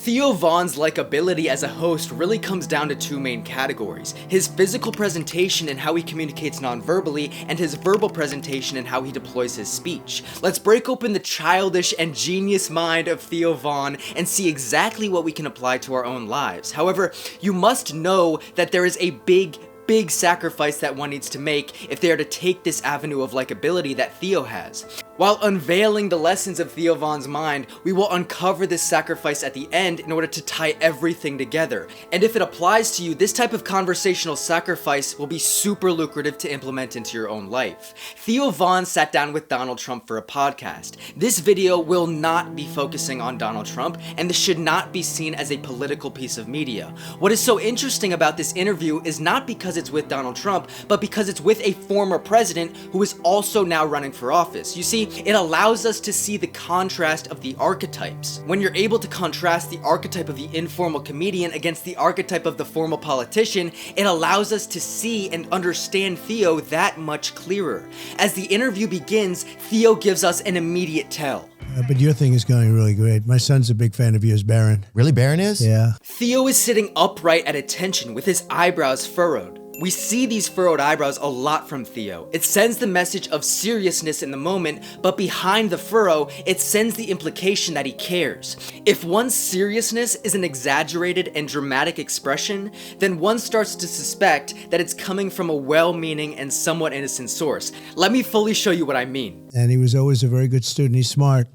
Theo Von's likability as a host really comes down to two main categories: his physical presentation and how he communicates non-verbally, and his verbal presentation and how he deploys his speech. Let's break open the childish and genius mind of Theo Von and see exactly what we can apply to our own lives. However, you must know that there is a big sacrifice that one needs to make if they are to take this avenue of likability that Theo has. While unveiling the lessons of Theo Von's mind, we will uncover this sacrifice at the end in order to tie everything together. And if it applies to you, this type of conversational sacrifice will be super lucrative to implement into your own life. Theo Von sat down with Donald Trump for a podcast. This video will not be focusing on Donald Trump, and this should not be seen as a political piece of media. What is so interesting about this interview is not because it's with Donald Trump, but because it's with a former president who is also now running for office. You see, it allows us to see the contrast of the archetypes. When you're able to contrast the archetype of the informal comedian against the archetype of the formal politician, it allows us to see and understand Theo that much clearer. As the interview begins, Theo gives us an immediate tell. But your thing is going really great. My son's a big fan of yours, Baron. Really, Baron is? Yeah. Theo is sitting upright at attention with his eyebrows furrowed. We see these furrowed eyebrows a lot from Theo. It sends the message of seriousness in the moment, but behind the furrow, it sends the implication that he cares. If one's seriousness is an exaggerated and dramatic expression, then one starts to suspect that it's coming from a well-meaning and somewhat innocent source. Let me fully show you what I mean. And he was always a very good student. He's smart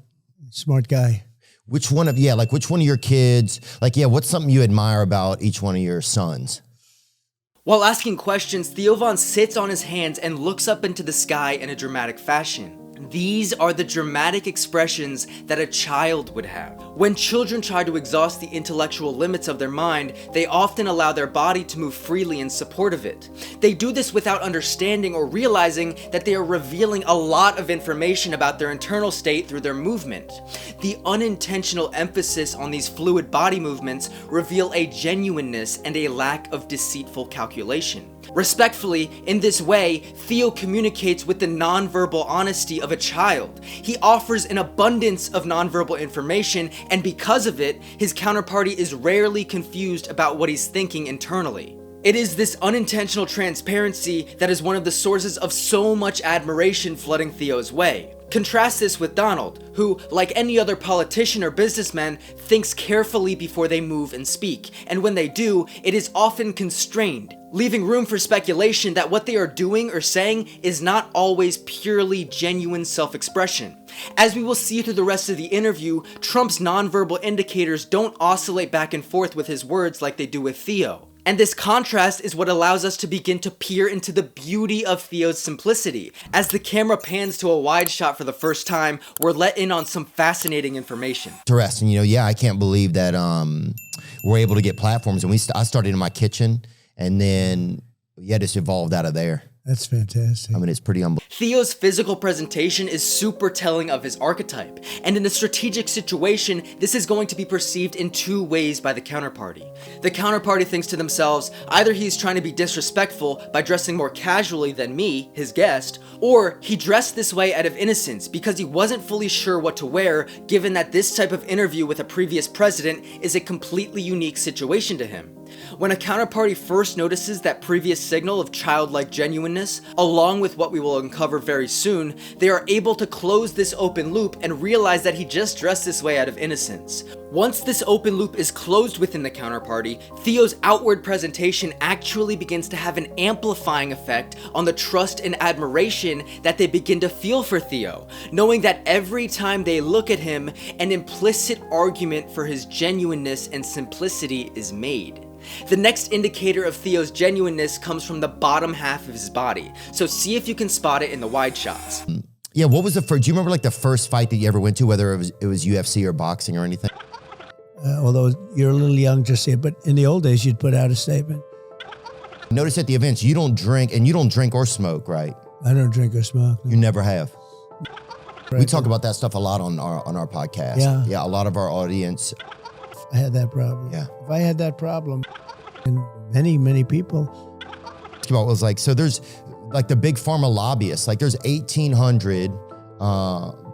guy. Which one of your kids, what's something you admire about each one of your sons? While asking questions, Theo Von sits on his hands and looks up into the sky in a dramatic fashion. These are the dramatic expressions that a child would have. When children try to exhaust the intellectual limits of their mind, they often allow their body to move freely in support of it. They do this without understanding or realizing that they are revealing a lot of information about their internal state through their movement. The unintentional emphasis on these fluid body movements reveal a genuineness and a lack of deceitful calculation. Respectfully, in this way, Theo communicates with the nonverbal honesty of a child. He offers an abundance of nonverbal information, and because of it, his counterparty is rarely confused about what he's thinking internally. It is this unintentional transparency that is one of the sources of so much admiration flooding Theo's way. Contrast this with Donald, who, like any other politician or businessman, thinks carefully before they move and speak, and when they do, it is often constrained, leaving room for speculation that what they are doing or saying is not always purely genuine self-expression. As we will see through the rest of the interview, Trump's nonverbal indicators don't oscillate back and forth with his words like they do with Theo. And this contrast is what allows us to begin to peer into the beauty of Theo's simplicity. As the camera pans to a wide shot for the first time, we're let in on some fascinating information. Interesting. I can't believe that we're able to get platforms. And I started in my kitchen, and then just evolved out of there. That's fantastic. I mean, it's pretty unbelievable. Theo's physical presentation is super telling of his archetype, and in a strategic situation, this is going to be perceived in two ways by the counterparty. The counterparty thinks to themselves, either he's trying to be disrespectful by dressing more casually than me, his guest, or he dressed this way out of innocence because he wasn't fully sure what to wear, given that this type of interview with a previous president is a completely unique situation to him. When a counterparty first notices that previous signal of childlike genuineness, along with what we will uncover very soon, they are able to close this open loop and realize that he just dressed this way out of innocence. Once this open loop is closed within the counterparty, Theo's outward presentation actually begins to have an amplifying effect on the trust and admiration that they begin to feel for Theo, knowing that every time they look at him, an implicit argument for his genuineness and simplicity is made. The next indicator of Theo's genuineness comes from the bottom half of his body, so see if you can spot it in the wide shots. Yeah, what was the first, do you remember the first fight that you ever went to, whether it was UFC or boxing or anything? Although you're a little young to see it, but in the old days, you'd put out a statement. Notice at the events, you don't drink or smoke, right? I don't drink or smoke. No. You never have. Right. We talk about that stuff a lot on our podcast. Yeah, a lot of our audience. I had that problem. Yeah. If I had that problem, and many people. It was so there's the big pharma lobbyists, there's 1,800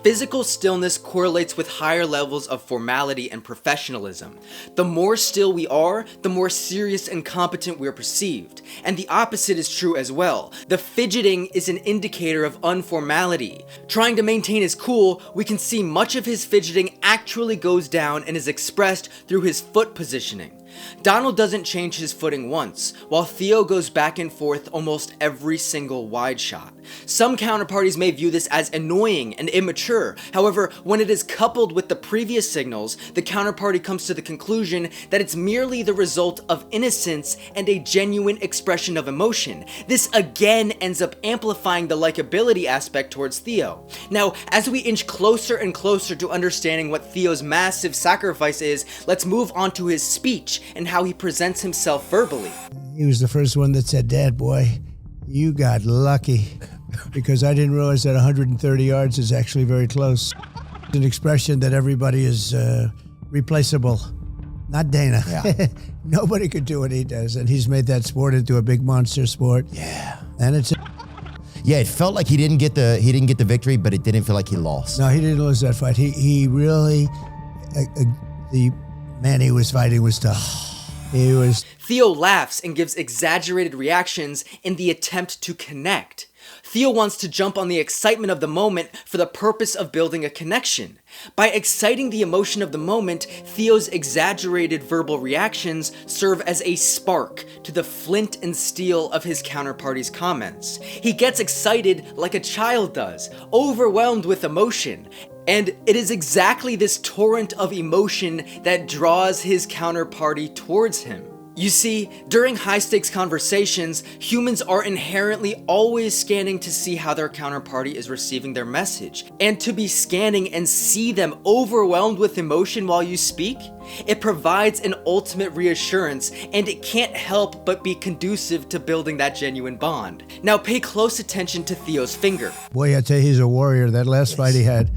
Physical stillness correlates with higher levels of formality and professionalism. The more still we are, the more serious and competent we are perceived. And the opposite is true as well. The fidgeting is an indicator of unformality. Trying to maintain his cool, we can see much of his fidgeting actually goes down and is expressed through his foot positioning. Donald doesn't change his footing once, while Theo goes back and forth almost every single wide shot. Some counterparties may view this as annoying and immature. However, when it is coupled with the previous signals, the counterparty comes to the conclusion that it's merely the result of innocence and a genuine expression of emotion. This again ends up amplifying the likability aspect towards Theo. Now, as we inch closer and closer to understanding what Theo's massive sacrifice is, let's move on to his speech and how he presents himself verbally. He was the first one that said, "Dad, boy, you got lucky," because I didn't realize that 130 yards is actually very close. It's an expression that everybody is replaceable. Not Dana. Yeah. Nobody could do what he does, and he's made that sport into a big monster sport. Yeah. And it's Yeah, it felt like he didn't get the victory, but it didn't feel like he lost. no, he didn't lose that fight. He really the man he was fighting was tough. He was. Theo laughs and gives exaggerated reactions in the attempt to connect. Theo wants to jump on the excitement of the moment for the purpose of building a connection. By exciting the emotion of the moment, Theo's exaggerated verbal reactions serve as a spark to the flint and steel of his counterparty's comments. He gets excited like a child does, overwhelmed with emotion. And it is exactly this torrent of emotion that draws his counterparty towards him. You see, during high-stakes conversations, humans are inherently always scanning to see how their counterparty is receiving their message. And to be scanning and see them overwhelmed with emotion while you speak, it provides an ultimate reassurance, and it can't help but be conducive to building that genuine bond. Now pay close attention to Theo's finger. Boy, I tell you, he's a warrior. That last fight he had,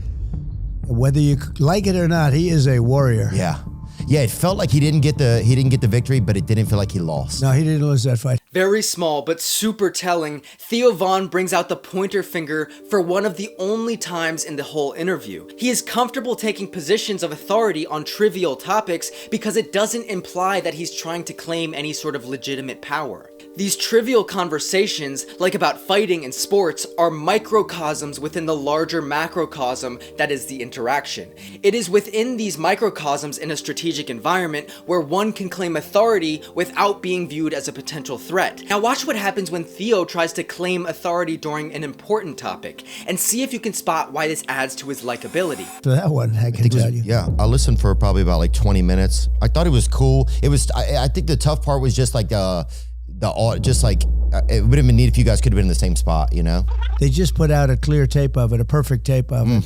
whether you like it or not, he is a warrior. Yeah. Yeah, it felt like he didn't get the victory, but it didn't feel like he lost. No, he didn't lose that fight. Very small, but super telling, Theo Von brings out the pointer finger for one of the only times in the whole interview. He is comfortable taking positions of authority on trivial topics because it doesn't imply that he's trying to claim any sort of legitimate power. These trivial conversations, like about fighting and sports, are microcosms within the larger macrocosm that is the interaction. It is within these microcosms in a strategic environment where one can claim authority without being viewed as a potential threat. Now watch what happens when Theo tries to claim authority during an important topic, and see if you can spot why this adds to his likability. So that one, I can tell you. Yeah, I listened for probably about like 20 minutes. I thought it was cool. It was. I think the tough part was just like it would have been neat if you guys could have been in the same spot, you know? They just put out a clear tape of it, a perfect tape of it.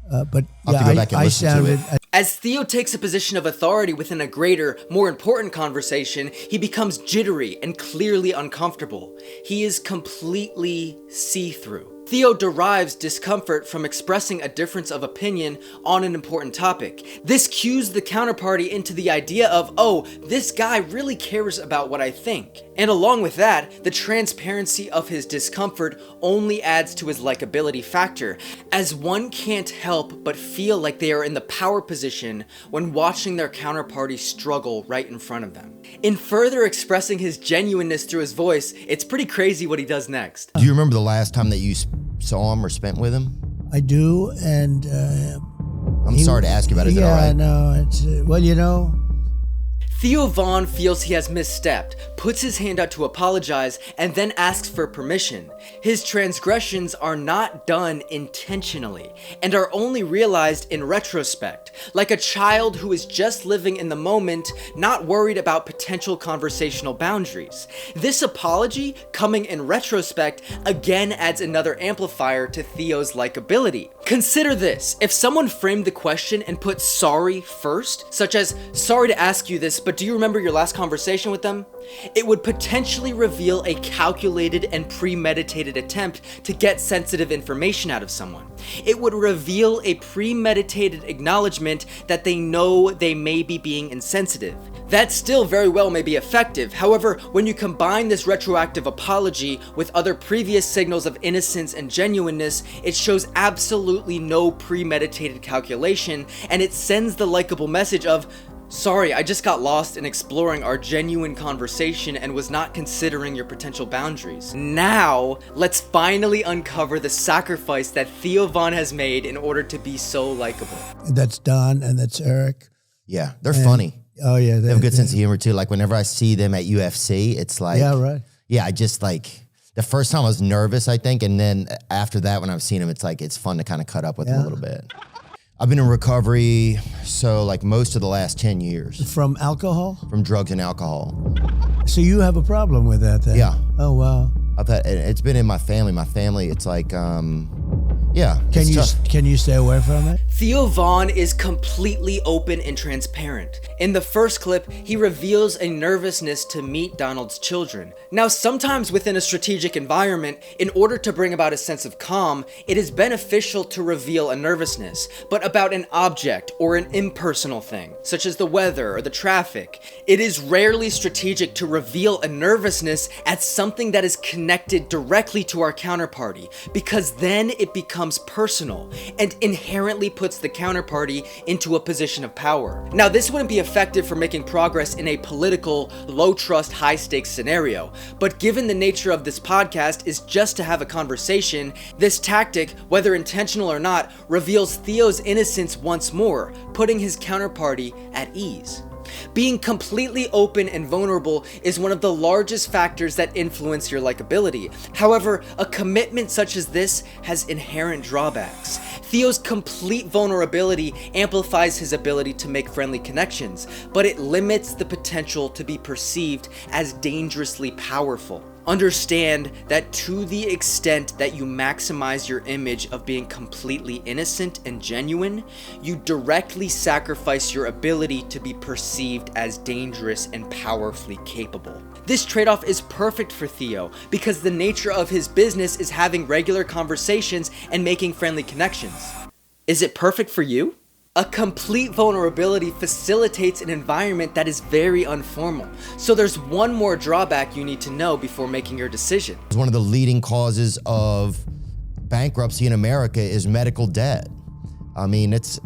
But I'll have to go back and listen to it. As Theo takes a position of authority within a greater, more important conversation, he becomes jittery and clearly uncomfortable. He is completely see-through. Theo derives discomfort from expressing a difference of opinion on an important topic. This cues the counterparty into the idea of, oh, this guy really cares about what I think. And along with that, the transparency of his discomfort only adds to his likability factor, as one can't help but feel like they are in the power position when watching their counterparty struggle right in front of them. In further expressing his genuineness through his voice, it's pretty crazy what he does next. Do you remember the last time that you saw him or spent with him? I do, and I'm sorry to ask you about it. Is it all right? No, it's well, you know. Theo Von feels he has misstepped, puts his hand out to apologize, and then asks for permission. His transgressions are not done intentionally, and are only realized in retrospect, like a child who is just living in the moment, not worried about potential conversational boundaries. This apology, coming in retrospect, again adds another amplifier to Theo's likability. Consider this: if someone framed the question and put sorry first, such as, sorry to ask you this, but do you remember your last conversation with them? It would potentially reveal a calculated and premeditated attempt to get sensitive information out of someone. It would reveal a premeditated acknowledgement that they know they may be being insensitive. That still very well may be effective. However, when you combine this retroactive apology with other previous signals of innocence and genuineness, it shows absolutely no premeditated calculation, and it sends the likable message of, sorry, I just got lost in exploring our genuine conversation and was not considering your potential boundaries. Now, let's finally uncover the sacrifice that Theo Von has made in order to be so likable. That's Don and that's Eric. Yeah, they're funny. Oh, yeah. They have a good sense of humor, too. Like, whenever I see them at UFC, it's like... Yeah, right. Yeah, I just, like... The first time I was nervous, I think, and then after that, when I've seen them, it's like, it's fun to kind of cut up with them a little bit. I've been in recovery, so, like, most of the last 10 years. From alcohol? From drugs and alcohol. So you have a problem with that, then? Yeah. Oh, wow. It's been in my family. My family, it's like, yeah. Can you stay away from it? Theo Von is completely open and transparent. In the first clip, he reveals a nervousness to meet Donald's children. Now, sometimes within a strategic environment, in order to bring about a sense of calm, it is beneficial to reveal a nervousness, but about an object or an impersonal thing, such as the weather or the traffic. It is rarely strategic to reveal a nervousness at something that is connected directly to our counterparty, because then it becomes personal and inherently puts the counterparty into a position of power. Now, this wouldn't be effective for making progress in a political, low-trust, high-stakes scenario, but given the nature of this podcast is just to have a conversation, this tactic, whether intentional or not, reveals Theo's innocence once more, putting his counterparty at ease. Being completely open and vulnerable is one of the largest factors that influence your likability. However, a commitment such as this has inherent drawbacks. Theo's complete vulnerability amplifies his ability to make friendly connections, but it limits the potential to be perceived as dangerously powerful. Understand that to the extent that you maximize your image of being completely innocent and genuine, you directly sacrifice your ability to be perceived as dangerous and powerfully capable. This trade-off is perfect for Theo because the nature of his business is having regular conversations and making friendly connections. Is it perfect for you? A complete vulnerability facilitates an environment that is very informal. So there's one more drawback you need to know before making your decision. One of the leading causes of bankruptcy in America is medical debt. I mean, that's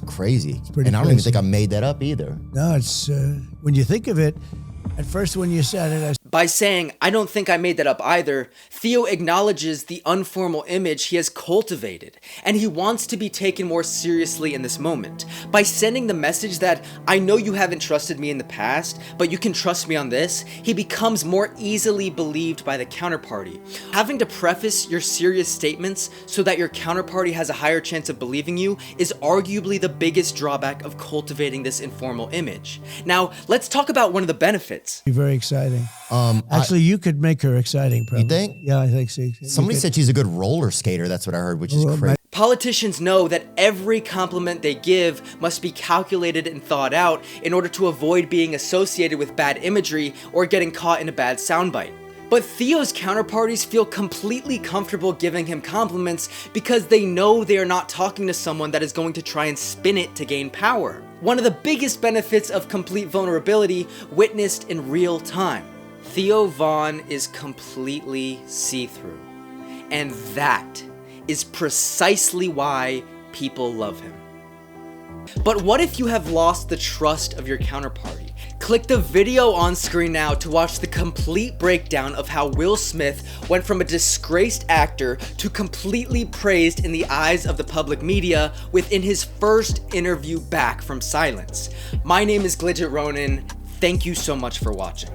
crazy. Pretty and I don't even crazy. think I made that up either. No, it's, when you think of it, at first when you said it, By saying, I don't think I made that up either, Theo acknowledges the unformal image he has cultivated, and he wants to be taken more seriously in this moment. By sending the message that, I know you haven't trusted me in the past, but you can trust me on this, he becomes more easily believed by the counterparty. Having to preface your serious statements so that your counterparty has a higher chance of believing you is arguably the biggest drawback of cultivating this informal image. Now, let's talk about one of the benefits. be very exciting. Actually, you could make her exciting, probably. You think? Yeah, I think so. Somebody said she's a good roller skater. That's what I heard, which is crazy. Politicians know that every compliment they give must be calculated and thought out in order to avoid being associated with bad imagery or getting caught in a bad soundbite. But Theo's counterparties feel completely comfortable giving him compliments because they know they are not talking to someone that is going to try and spin it to gain power. One of the biggest benefits of complete vulnerability witnessed in real time. Theo Von is completely see-through. And that is precisely why people love him. But what if you have lost the trust of your counterparty? Click the video on screen now to watch the complete breakdown of how Will Smith went from a disgraced actor to completely praised in the eyes of the public media within his first interview back from silence. My name is Glidget Ronan. Thank you so much for watching.